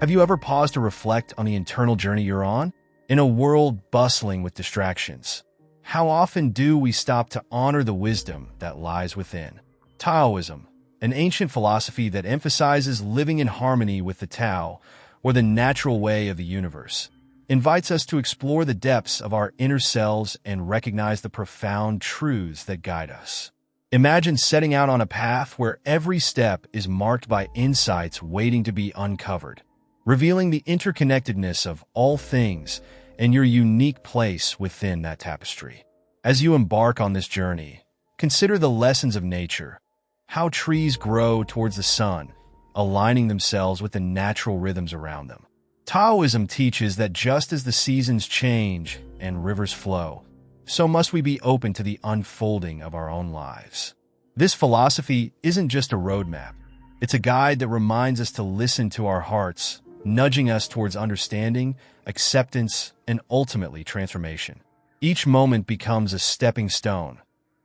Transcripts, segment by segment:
Have you ever paused to reflect on the internal journey you're on? In a world bustling with distractions, how often do we stop to honor the wisdom that lies within? Taoism, an ancient philosophy that emphasizes living in harmony with the Tao, or the natural way of the universe, invites us to explore the depths of our inner selves and recognize the profound truths that guide us. Imagine setting out on a path where every step is marked by insights waiting to be uncovered, revealing the interconnectedness of all things and your unique place within that tapestry. As you embark on this journey, consider the lessons of nature, how trees grow towards the sun, aligning themselves with the natural rhythms around them. Taoism teaches that just as the seasons change and rivers flow, so must we be open to the unfolding of our own lives. This philosophy isn't just a roadmap. It's a guide that reminds us to listen to our hearts, nudging us towards understanding, acceptance, and ultimately transformation. Each moment becomes a stepping stone,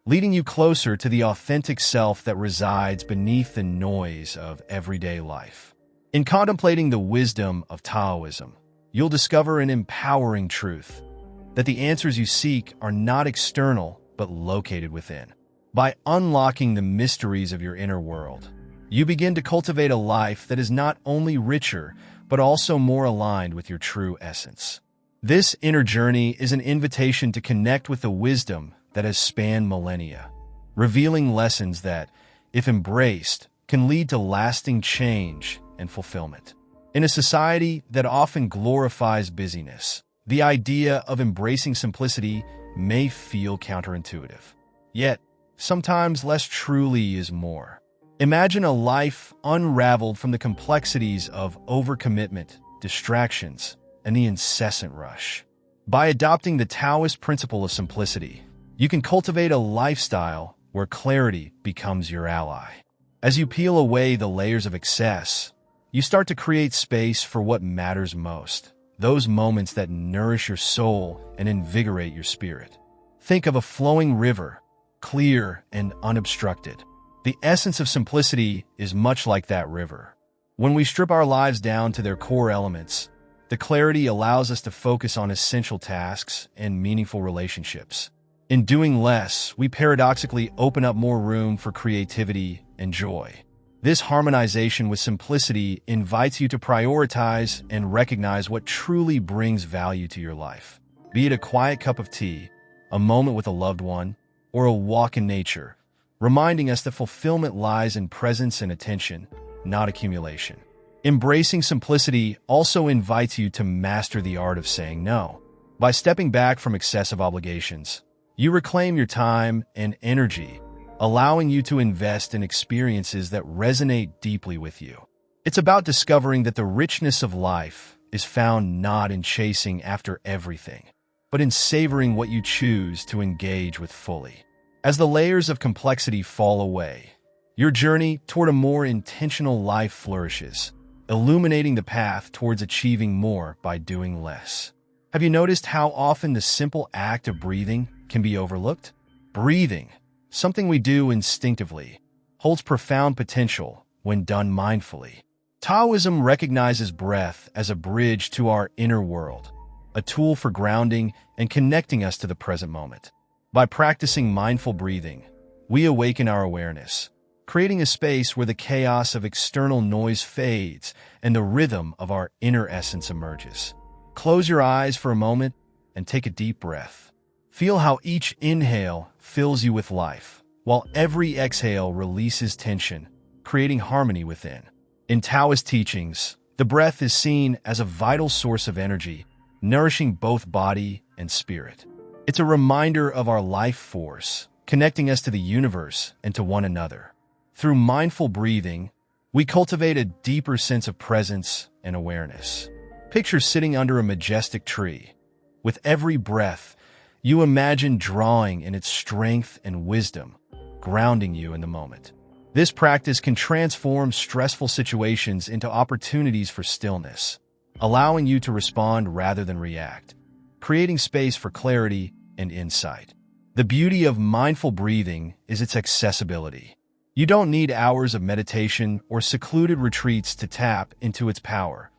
leading you closer to the authentic self that resides beneath the noise of everyday life. In contemplating the wisdom of Taoism, you'll discover an empowering truth, that the answers you seek are not external but located within. By unlocking the mysteries of your inner world, you begin to cultivate a life that is not only richer but also more aligned with your true essence. This inner journey is an invitation to connect with the wisdom that has spanned millennia, revealing lessons that, if embraced, can lead to lasting change and fulfillment. In a society that often glorifies busyness, the idea of embracing simplicity may feel counterintuitive. Yet, sometimes less truly is more. Imagine a life unraveled from the complexities of overcommitment, distractions, and the incessant rush. By adopting the Taoist principle of simplicity, you can cultivate a lifestyle where clarity becomes your ally. As you peel away the layers of excess, you start to create space for what matters most. Those moments that nourish your soul and invigorate your spirit. Think of a flowing river, clear and unobstructed. The essence of simplicity is much like that river. When we strip our lives down to their core elements, the clarity allows us to focus on essential tasks and meaningful relationships. In doing less, we paradoxically open up more room for creativity and joy. This harmonization with simplicity invites you to prioritize and recognize what truly brings value to your life. Be it a quiet cup of tea, a moment with a loved one, or a walk in nature, reminding us that fulfillment lies in presence and attention, not accumulation. Embracing simplicity also invites you to master the art of saying no. By stepping back from excessive obligations, you reclaim your time and energy, allowing you to invest in experiences that resonate deeply with you. It's about discovering that the richness of life is found not in chasing after everything, but in savoring what you choose to engage with fully. As the layers of complexity fall away, your journey toward a more intentional life flourishes, illuminating the path towards achieving more by doing less. Have you noticed how often the simple act of breathing can be overlooked? Breathing, something we do instinctively, holds profound potential when done mindfully. Taoism recognizes breath as a bridge to our inner world, a tool for grounding and connecting us to the present moment. By practicing mindful breathing, we awaken our awareness, creating a space where the chaos of external noise fades and the rhythm of our inner essence emerges. Close your eyes for a moment and take a deep breath. Feel how each inhale fills you with life, while every exhale releases tension, creating harmony within. In Taoist teachings, the breath is seen as a vital source of energy, nourishing both body and spirit. It's a reminder of our life force, connecting us to the universe and to one another. Through mindful breathing, we cultivate a deeper sense of presence and awareness. Picture sitting under a majestic tree. With every breath, you imagine drawing in its strength and wisdom, grounding you in the moment. This practice can transform stressful situations into opportunities for stillness, allowing you to respond rather than react, creating space for clarity and insight. The beauty of mindful breathing is its accessibility. You don't need hours of meditation or secluded retreats to tap into its power.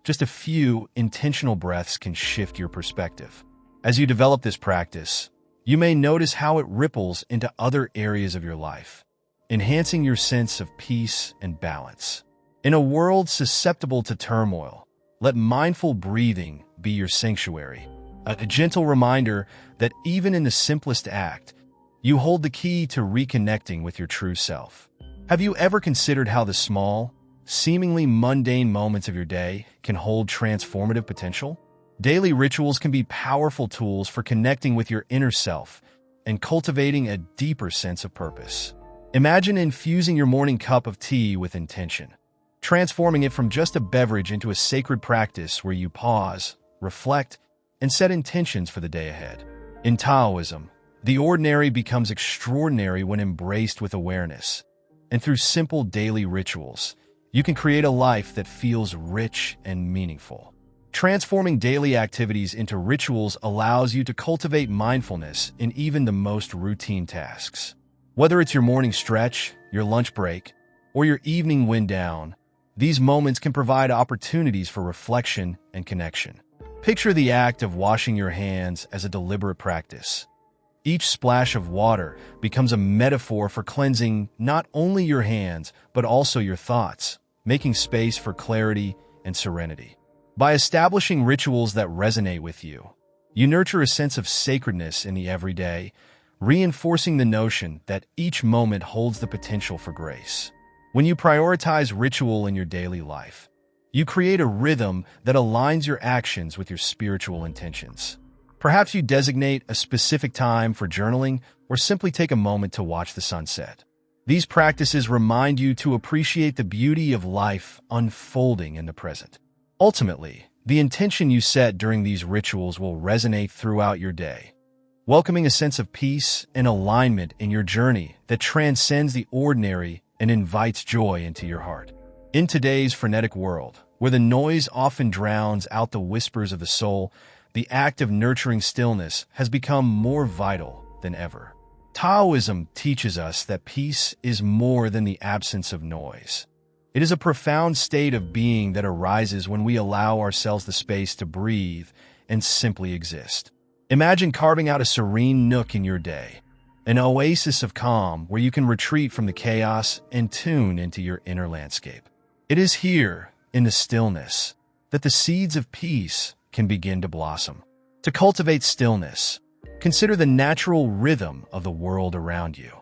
Just a few intentional breaths can shift your perspective. As you develop this practice, you may notice how it ripples into other areas of your life, enhancing your sense of peace and balance. In a world susceptible to turmoil, let mindful breathing be your sanctuary, a gentle reminder that even in the simplest act, you hold the key to reconnecting with your true self. Have you ever considered how the small, seemingly mundane moments of your day can hold transformative potential? Daily rituals can be powerful tools for connecting with your inner self and cultivating a deeper sense of purpose. Imagine infusing your morning cup of tea with intention, transforming it from just a beverage into a sacred practice where you pause, reflect, and set intentions for the day ahead. In Taoism, the ordinary becomes extraordinary when embraced with awareness, and through simple daily rituals, you can create a life that feels rich and meaningful. Transforming daily activities into rituals allows you to cultivate mindfulness in even the most routine tasks. Whether it's your morning stretch, your lunch break, or your evening wind down, these moments can provide opportunities for reflection and connection. Picture the act of washing your hands as a deliberate practice. Each splash of water becomes a metaphor for cleansing not only your hands, but also your thoughts, making space for clarity and serenity. By establishing rituals that resonate with you, you nurture a sense of sacredness in the everyday, reinforcing the notion that each moment holds the potential for grace. When you prioritize ritual in your daily life, you create a rhythm that aligns your actions with your spiritual intentions. Perhaps you designate a specific time for journaling or simply take a moment to watch the sunset. These practices remind you to appreciate the beauty of life unfolding in the present. Ultimately, the intention you set during these rituals will resonate throughout your day, welcoming a sense of peace and alignment in your journey that transcends the ordinary and invites joy into your heart. In today's frenetic world, where the noise often drowns out the whispers of the soul, the act of nurturing stillness has become more vital than ever. Taoism teaches us that peace is more than the absence of noise. It is a profound state of being that arises when we allow ourselves the space to breathe and simply exist. Imagine carving out a serene nook in your day, an oasis of calm where you can retreat from the chaos and tune into your inner landscape. It is here, in the stillness, that the seeds of peace can begin to blossom. To cultivate stillness, consider the natural rhythm of the world around you.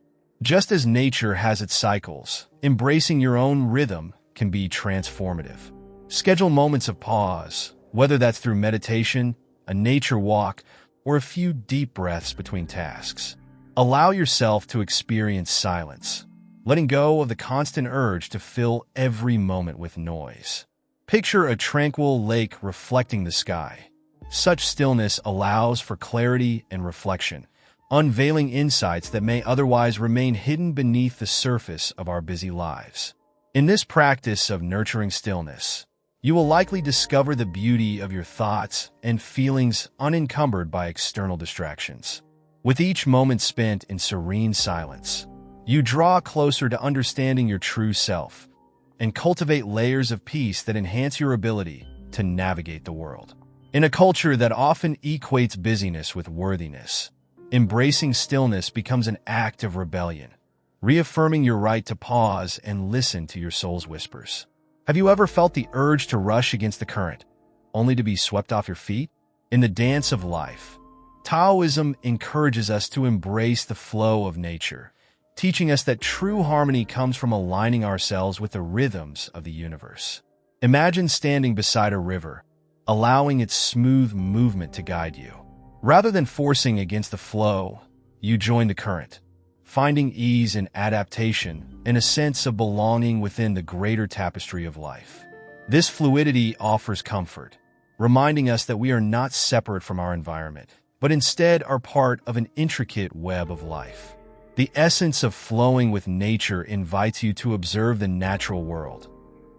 Just as nature has its cycles, embracing your own rhythm can be transformative. Schedule moments of pause, whether that's through meditation, a nature walk, or a few deep breaths between tasks. Allow yourself to experience silence, letting go of the constant urge to fill every moment with noise. Picture a tranquil lake reflecting the sky. Such stillness allows for clarity and reflection, unveiling insights that may otherwise remain hidden beneath the surface of our busy lives. In this practice of nurturing stillness, you will likely discover the beauty of your thoughts and feelings unencumbered by external distractions. With each moment spent in serene silence, you draw closer to understanding your true self and cultivate layers of peace that enhance your ability to navigate the world. In a culture that often equates busyness with worthiness, embracing stillness becomes an act of rebellion, reaffirming your right to pause and listen to your soul's whispers. Have you ever felt the urge to rush against the current, only to be swept off your feet? In the dance of life, Taoism encourages us to embrace the flow of nature, teaching us that true harmony comes from aligning ourselves with the rhythms of the universe. Imagine standing beside a river, allowing its smooth movement to guide you. Rather than forcing against the flow, you join the current, finding ease in adaptation and a sense of belonging within the greater tapestry of life. This fluidity offers comfort, reminding us that we are not separate from our environment, but instead are part of an intricate web of life. The essence of flowing with nature invites you to observe the natural world,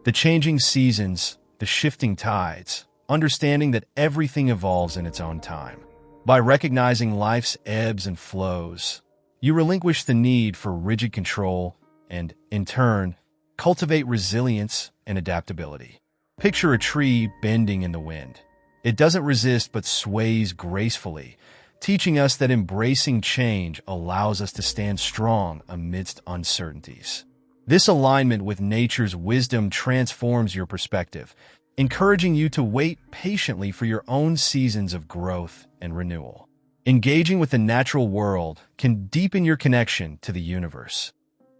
the changing seasons, the shifting tides, understanding that everything evolves in its own time. By recognizing life's ebbs and flows, you relinquish the need for rigid control and, in turn, cultivate resilience and adaptability. Picture a tree bending in the wind. It doesn't resist but sways gracefully, teaching us that embracing change allows us to stand strong amidst uncertainties. This alignment with nature's wisdom transforms your perspective, encouraging you to wait patiently for your own seasons of growth and renewal. Engaging with the natural world can deepen your connection to the universe,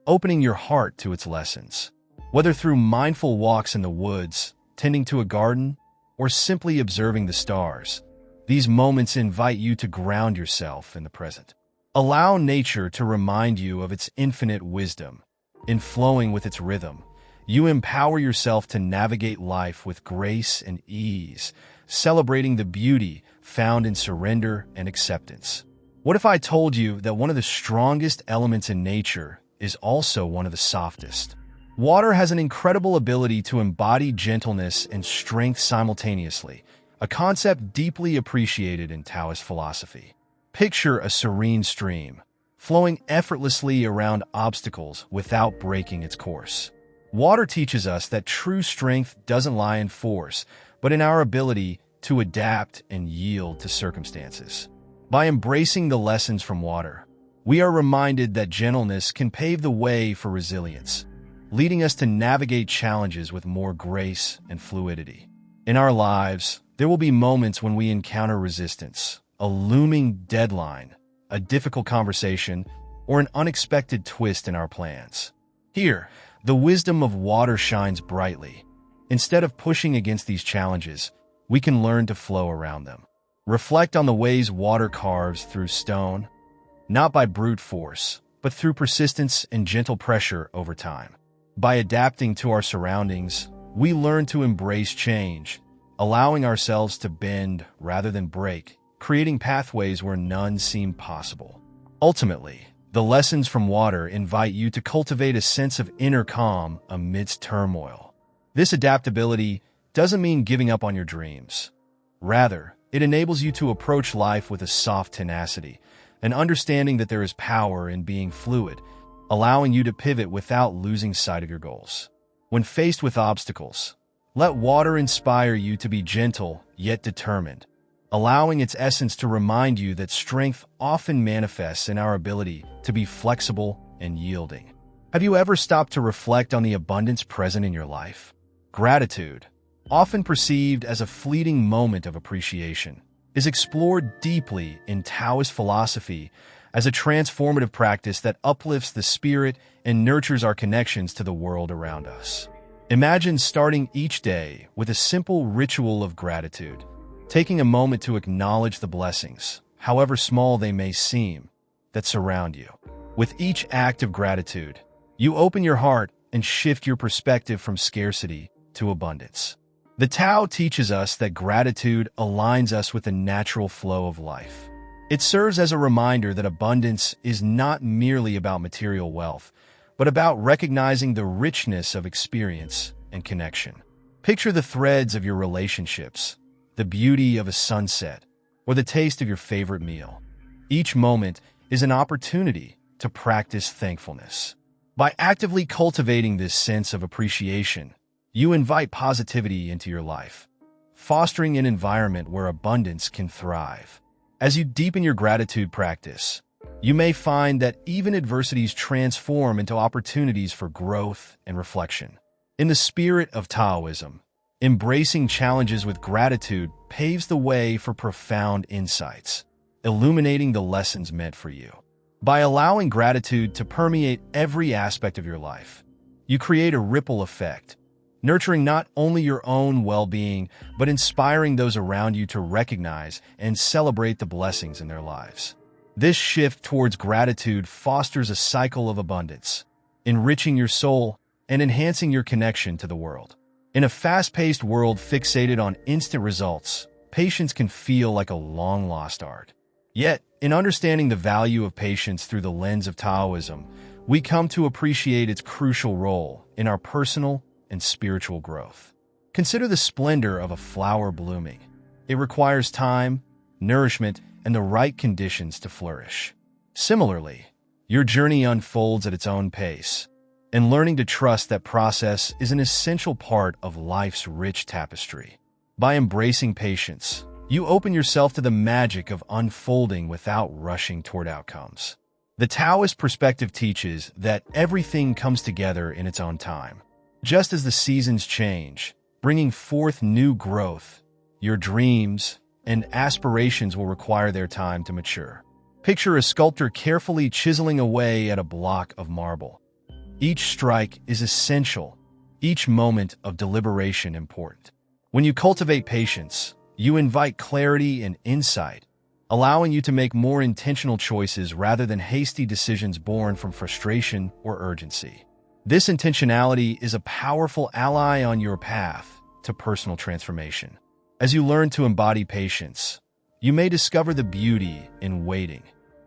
opening your heart to its lessons. Whether through mindful walks in the woods, tending to a garden, or simply observing the stars, these moments invite you to ground yourself in the present. Allow nature to remind you of its infinite wisdom. In flowing with its rhythm, you empower yourself to navigate life with grace and ease, celebrating the beauty found in surrender and acceptance. What if I told you that one of the strongest elements in nature is also one of the softest? Water has an incredible ability to embody gentleness and strength simultaneously, a concept deeply appreciated in Taoist philosophy. Picture a serene stream, flowing effortlessly around obstacles without breaking its course. Water teaches us that true strength doesn't lie in force, but in our ability to adapt and yield to circumstances. By embracing the lessons from water, we are reminded that gentleness can pave the way for resilience, leading us to navigate challenges with more grace and fluidity. In our lives, there will be moments when we encounter resistance, a looming deadline, a difficult conversation, or an unexpected twist in our plans. Here, the wisdom of water shines brightly. Instead of pushing against these challenges, we can learn to flow around them. Reflect on the ways water carves through stone, not by brute force, but through persistence and gentle pressure over time. By adapting to our surroundings, we learn to embrace change, allowing ourselves to bend rather than break, creating pathways where none seem possible. Ultimately, the lessons from water invite you to cultivate a sense of inner calm amidst turmoil. This adaptability doesn't mean giving up on your dreams. Rather, it enables you to approach life with a soft tenacity, an understanding that there is power in being fluid, allowing you to pivot without losing sight of your goals. When faced with obstacles, let water inspire you to be gentle yet determined, allowing its essence to remind you that strength often manifests in our ability to be flexible and yielding. Have you ever stopped to reflect on the abundance present in your life? Gratitude, often perceived as a fleeting moment of appreciation, is explored deeply in Taoist philosophy as a transformative practice that uplifts the spirit and nurtures our connections to the world around us. Imagine starting each day with a simple ritual of gratitude, taking a moment to acknowledge the blessings, however small they may seem, that surround you. With each act of gratitude, you open your heart and shift your perspective from scarcity to abundance. The Tao teaches us that gratitude aligns us with the natural flow of life. It serves as a reminder that abundance is not merely about material wealth, but about recognizing the richness of experience and connection. Picture the threads of your relationships, the beauty of a sunset, or the taste of your favorite meal. Each moment is an opportunity to practice thankfulness. By actively cultivating this sense of appreciation, you invite positivity into your life, fostering an environment where abundance can thrive. As you deepen your gratitude practice, you may find that even adversities transform into opportunities for growth and reflection. In the spirit of Taoism, embracing challenges with gratitude paves the way for profound insights, illuminating the lessons meant for you. By allowing gratitude to permeate every aspect of your life, you create a ripple effect, nurturing not only your own well-being, but inspiring those around you to recognize and celebrate the blessings in their lives. This shift towards gratitude fosters a cycle of abundance, enriching your soul and enhancing your connection to the world. In a fast-paced world fixated on instant results, patience can feel like a long-lost art. Yet, in understanding the value of patience through the lens of Taoism, we come to appreciate its crucial role in our personal and spiritual growth. Consider the splendor of a flower blooming. It requires time, nourishment, and the right conditions to flourish. Similarly, your journey unfolds at its own pace, and learning to trust that process is an essential part of life's rich tapestry. By embracing patience, you open yourself to the magic of unfolding without rushing toward outcomes. The Taoist perspective teaches that everything comes together in its own time. Just as the seasons change, bringing forth new growth, your dreams and aspirations will require their time to mature. Picture a sculptor carefully chiseling away at a block of marble. Each strike is essential, each moment of deliberation important. When you cultivate patience, you invite clarity and insight, allowing you to make more intentional choices rather than hasty decisions born from frustration or urgency. This intentionality is a powerful ally on your path to personal transformation. As you learn to embody patience, you may discover the beauty in waiting,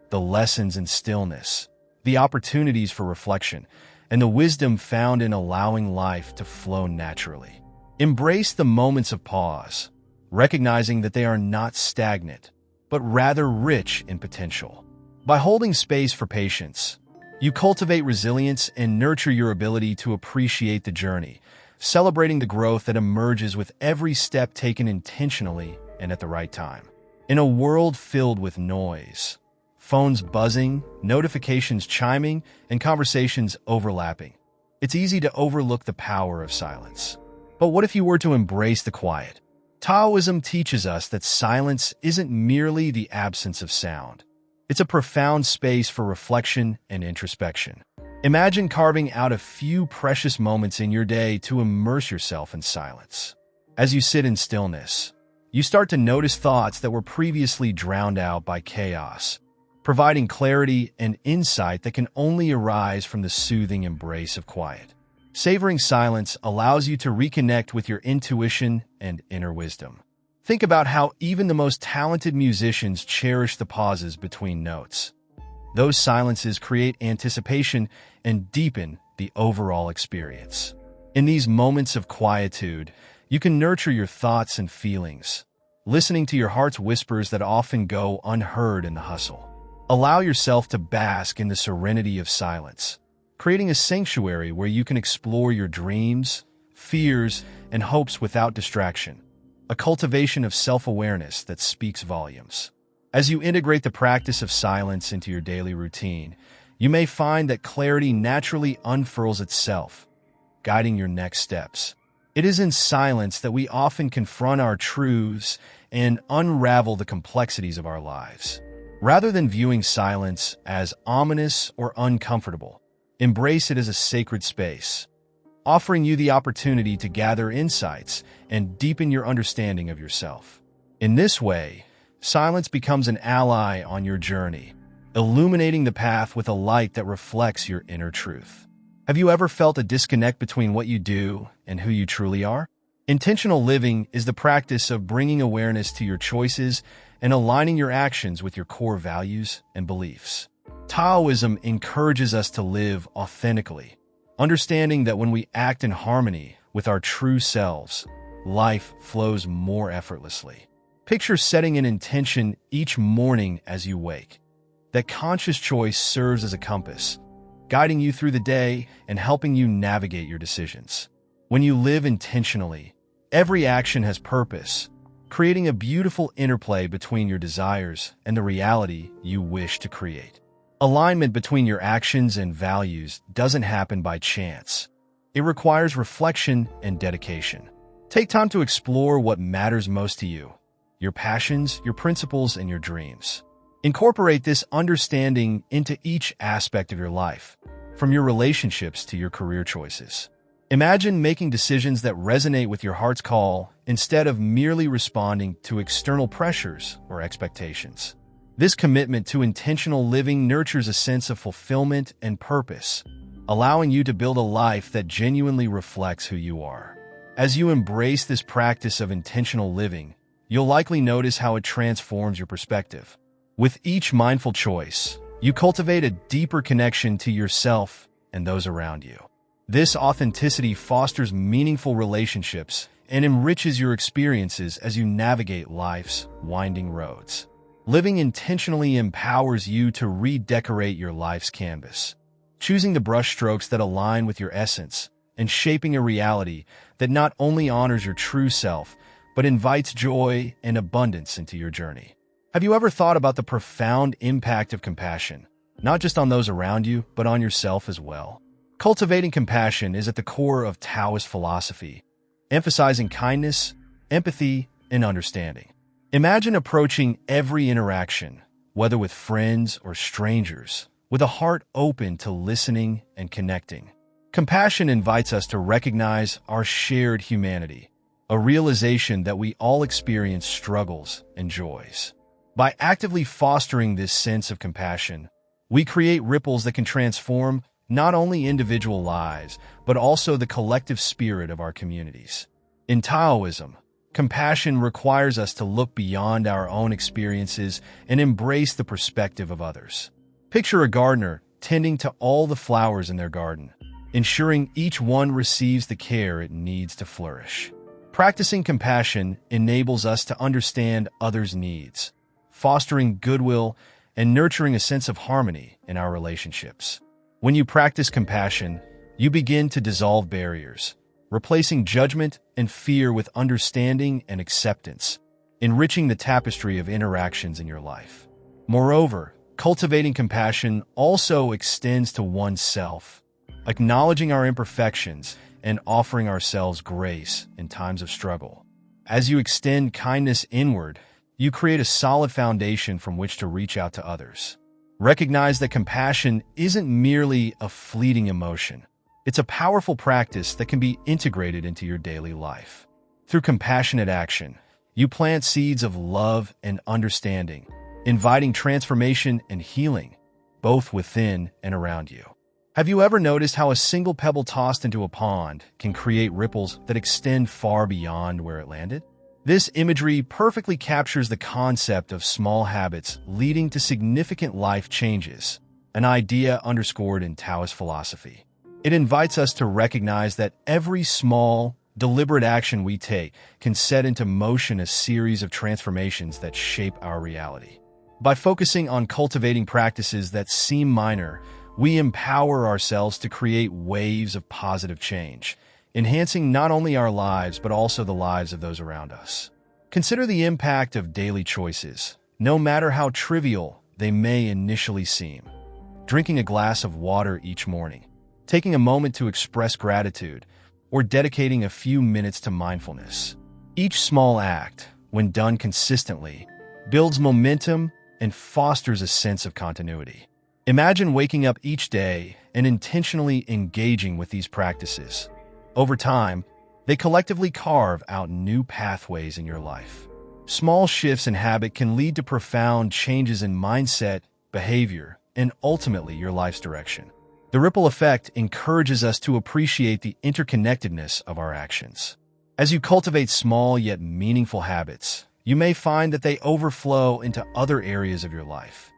the lessons in stillness, the opportunities for reflection, and the wisdom found in allowing life to flow naturally. Embrace the moments of pause, recognizing that they are not stagnant, but rather rich in potential. By holding space for patience, you cultivate resilience and nurture your ability to appreciate the journey, celebrating the growth that emerges with every step taken intentionally and at the right time. In a world filled with noise, phones buzzing, notifications chiming, and conversations overlapping, it's easy to overlook the power of silence. But what if you were to embrace the quiet? Taoism teaches us that silence isn't merely the absence of sound. It's a profound space for reflection and introspection. Imagine carving out a few precious moments in your day to immerse yourself in silence. As you sit in stillness, you start to notice thoughts that were previously drowned out by chaos, providing clarity and insight that can only arise from the soothing embrace of quiet. Savoring silence allows you to reconnect with your intuition and inner wisdom. Think about how even the most talented musicians cherish the pauses between notes. Those silences create anticipation and deepen the overall experience. In these moments of quietude, you can nurture your thoughts and feelings, listening to your heart's whispers that often go unheard in the hustle. Allow yourself to bask in the serenity of silence, creating a sanctuary where you can explore your dreams, fears, and hopes without distraction, a cultivation of self-awareness that speaks volumes. As you integrate the practice of silence into your daily routine, you may find that clarity naturally unfurls itself, guiding your next steps. It is in silence that we often confront our truths and unravel the complexities of our lives. Rather than viewing silence as ominous or uncomfortable, embrace it as a sacred space, offering you the opportunity to gather insights and deepen your understanding of yourself. In this way, silence becomes an ally on your journey, illuminating the path with a light that reflects your inner truth. Have you ever felt a disconnect between what you do and who you truly are? Intentional living is the practice of bringing awareness to your choices and aligning your actions with your core values and beliefs. Taoism encourages us to live authentically, understanding that when we act in harmony with our true selves, life flows more effortlessly. Picture setting an intention each morning as you wake. That conscious choice serves as a compass, guiding you through the day and helping you navigate your decisions. When you live intentionally, every action has purpose, creating a beautiful interplay between your desires and the reality you wish to create. Alignment between your actions and values doesn't happen by chance. It requires reflection and dedication. Take time to explore what matters most to you, your passions, your principles, and your dreams. Incorporate this understanding into each aspect of your life, from your relationships to your career choices. Imagine making decisions that resonate with your heart's call instead of merely responding to external pressures or expectations. This commitment to intentional living nurtures a sense of fulfillment and purpose, allowing you to build a life that genuinely reflects who you are. As you embrace this practice of intentional living, you'll likely notice how it transforms your perspective. With each mindful choice, you cultivate a deeper connection to yourself and those around you. This authenticity fosters meaningful relationships and enriches your experiences as you navigate life's winding roads. Living intentionally empowers you to redecorate your life's canvas, choosing the brushstrokes that align with your essence, and shaping a reality that not only honors your true self, but invites joy and abundance into your journey. Have you ever thought about the profound impact of compassion, not just on those around you, but on yourself as well? Cultivating compassion is at the core of Taoist philosophy, emphasizing kindness, empathy, and understanding. Imagine approaching every interaction, whether with friends or strangers, with a heart open to listening and connecting. Compassion invites us to recognize our shared humanity, a realization that we all experience struggles and joys. By actively fostering this sense of compassion, we create ripples that can transform not only individual lives, but also the collective spirit of our communities. In Taoism, compassion requires us to look beyond our own experiences and embrace the perspective of others. Picture a gardener tending to all the flowers in their garden, ensuring each one receives the care it needs to flourish. Practicing compassion enables us to understand others' needs, fostering goodwill and nurturing a sense of harmony in our relationships. When you practice compassion, you begin to dissolve barriers, replacing judgment and fear with understanding and acceptance, enriching the tapestry of interactions in your life. Moreover, cultivating compassion also extends to oneself, acknowledging our imperfections and offering ourselves grace in times of struggle. As you extend kindness inward, you create a solid foundation from which to reach out to others. Recognize that compassion isn't merely a fleeting emotion. It's a powerful practice that can be integrated into your daily life. Through compassionate action, you plant seeds of love and understanding, inviting transformation and healing, both within and around you. Have you ever noticed how a single pebble tossed into a pond can create ripples that extend far beyond where it landed? This imagery perfectly captures the concept of small habits leading to significant life changes, an idea underscored in Taoist philosophy. It invites us to recognize that every small, deliberate action we take can set into motion a series of transformations that shape our reality. By focusing on cultivating practices that seem minor, we empower ourselves to create waves of positive change, enhancing not only our lives but also the lives of those around us. Consider the impact of daily choices, no matter how trivial they may initially seem. Drinking a glass of water each morning, taking a moment to express gratitude, or dedicating a few minutes to mindfulness. Each small act, when done consistently, builds momentum and fosters a sense of continuity. Imagine waking up each day and intentionally engaging with these practices. Over time, they collectively carve out new pathways in your life. Small shifts in habit can lead to profound changes in mindset, behavior, and ultimately your life's direction. The ripple effect encourages us to appreciate the interconnectedness of our actions. As you cultivate small yet meaningful habits, you may find that they overflow into other areas of your life,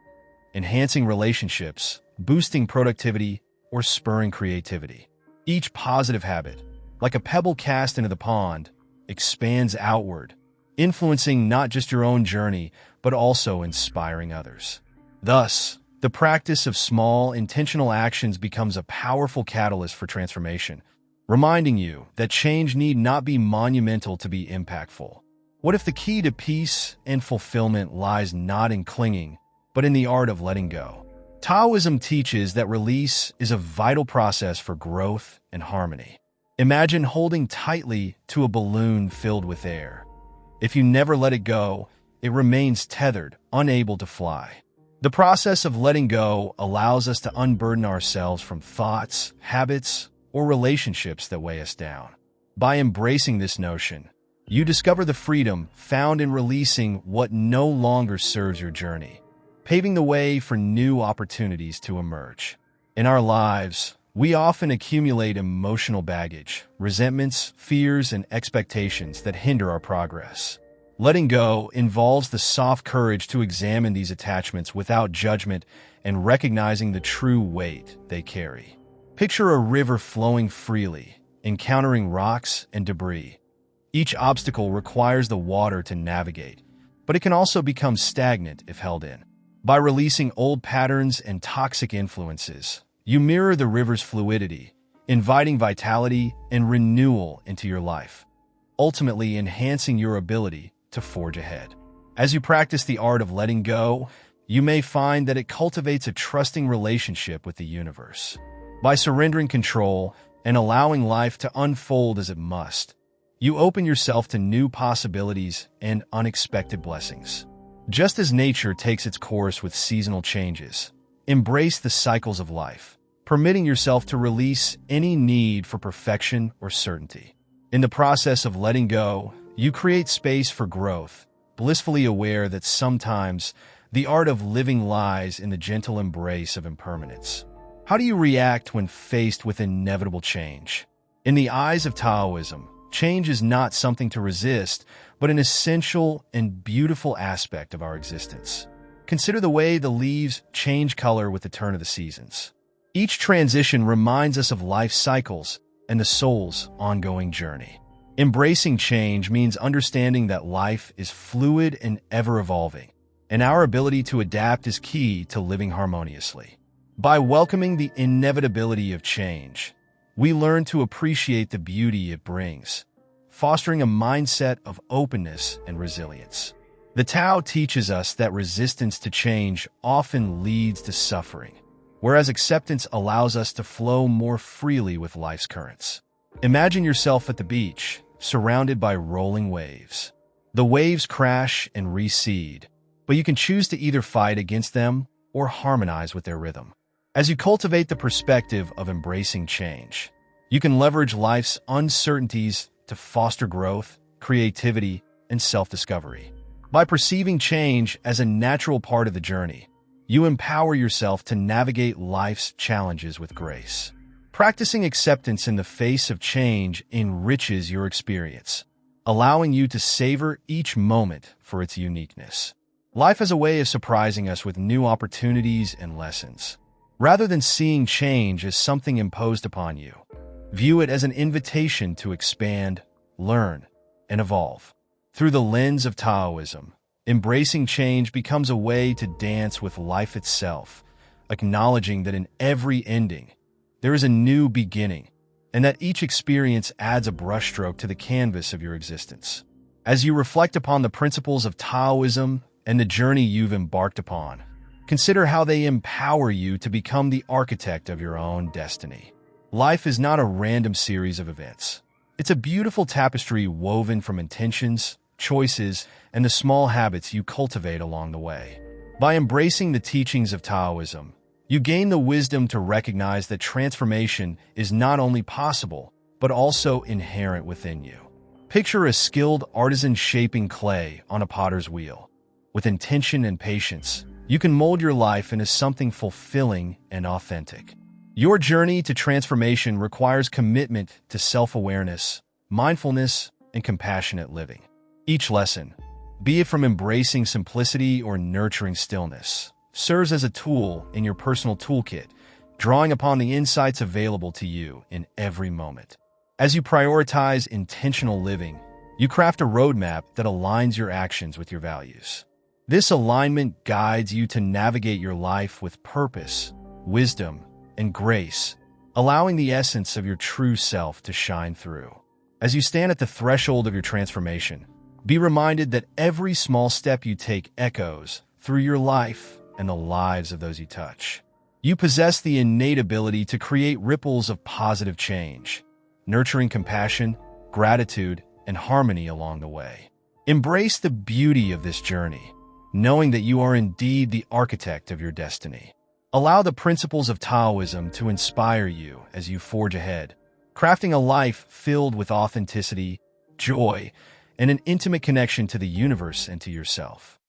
enhancing relationships, boosting productivity, or spurring creativity. Each positive habit, like a pebble cast into the pond, expands outward, influencing not just your own journey, but also inspiring others. Thus, the practice of small, intentional actions becomes a powerful catalyst for transformation, reminding you that change need not be monumental to be impactful. What if the key to peace and fulfillment lies not in clinging, but in the art of letting go? Taoism teaches that release is a vital process for growth and harmony. Imagine holding tightly to a balloon filled with air. If you never let it go, it remains tethered, unable to fly. The process of letting go allows us to unburden ourselves from thoughts, habits, or relationships that weigh us down. By embracing this notion, you discover the freedom found in releasing what no longer serves your journey, paving the way for new opportunities to emerge. In our lives, we often accumulate emotional baggage, resentments, fears, and expectations that hinder our progress. Letting go involves the soft courage to examine these attachments without judgment and recognizing the true weight they carry. Picture a river flowing freely, encountering rocks and debris. Each obstacle requires the water to navigate, but it can also become stagnant if held in. By releasing old patterns and toxic influences, You mirror the river's fluidity, inviting vitality and renewal into your life, ultimately enhancing your ability to forge ahead. As you practice the art of letting go, you may find that it cultivates a trusting relationship with the universe. By surrendering control and allowing life to unfold as it must, you open yourself to new possibilities and unexpected blessings. Just as nature takes its course with seasonal changes, embrace the cycles of life, permitting yourself to release any need for perfection or certainty. In the process of letting go, you create space for growth, blissfully aware that sometimes the art of living lies in the gentle embrace of impermanence. How do you react when faced with inevitable change? In the eyes of Taoism, change is not something to resist, but an essential and beautiful aspect of our existence. Consider the way the leaves change color with the turn of the seasons. Each transition reminds us of life's cycles and the soul's ongoing journey. Embracing change means understanding that life is fluid and ever-evolving, and our ability to adapt is key to living harmoniously. By welcoming the inevitability of change, we learn to appreciate the beauty it brings, fostering a mindset of openness and resilience. The Tao teaches us that resistance to change often leads to suffering, whereas acceptance allows us to flow more freely with life's currents. Imagine yourself at the beach, surrounded by rolling waves. The waves crash and recede, but you can choose to either fight against them or harmonize with their rhythm. As you cultivate the perspective of embracing change, you can leverage life's uncertainties to foster growth, creativity, and self-discovery. By perceiving change as a natural part of the journey, you empower yourself to navigate life's challenges with grace. Practicing acceptance in the face of change enriches your experience, allowing you to savor each moment for its uniqueness. Life has a way of surprising us with new opportunities and lessons. Rather than seeing change as something imposed upon you, view it as an invitation to expand, learn, and evolve. Through the lens of Taoism, embracing change becomes a way to dance with life itself, acknowledging that in every ending, there is a new beginning, and that each experience adds a brushstroke to the canvas of your existence. As you reflect upon the principles of Taoism and the journey you've embarked upon, consider how they empower you to become the architect of your own destiny. Life is not a random series of events. It's a beautiful tapestry woven from intentions, choices, and the small habits you cultivate along the way. By embracing the teachings of Taoism, you gain the wisdom to recognize that transformation is not only possible, but also inherent within you. Picture a skilled artisan shaping clay on a potter's wheel. With intention and patience, you can mold your life into something fulfilling and authentic. Your journey to transformation requires commitment to self-awareness, mindfulness, and compassionate living. Each lesson, be it from embracing simplicity or nurturing stillness, serves as a tool in your personal toolkit, drawing upon the insights available to you in every moment. As you prioritize intentional living, you craft a roadmap that aligns your actions with your values. This alignment guides you to navigate your life with purpose, wisdom, and grace, allowing the essence of your true self to shine through. As you stand at the threshold of your transformation, be reminded that every small step you take echoes through your life and the lives of those you touch. You possess the innate ability to create ripples of positive change, nurturing compassion, gratitude, and harmony along the way. Embrace the beauty of this journey, knowing that you are indeed the architect of your destiny. Allow the principles of Taoism to inspire you as you forge ahead, crafting a life filled with authenticity, joy, and an intimate connection to the universe and to yourself.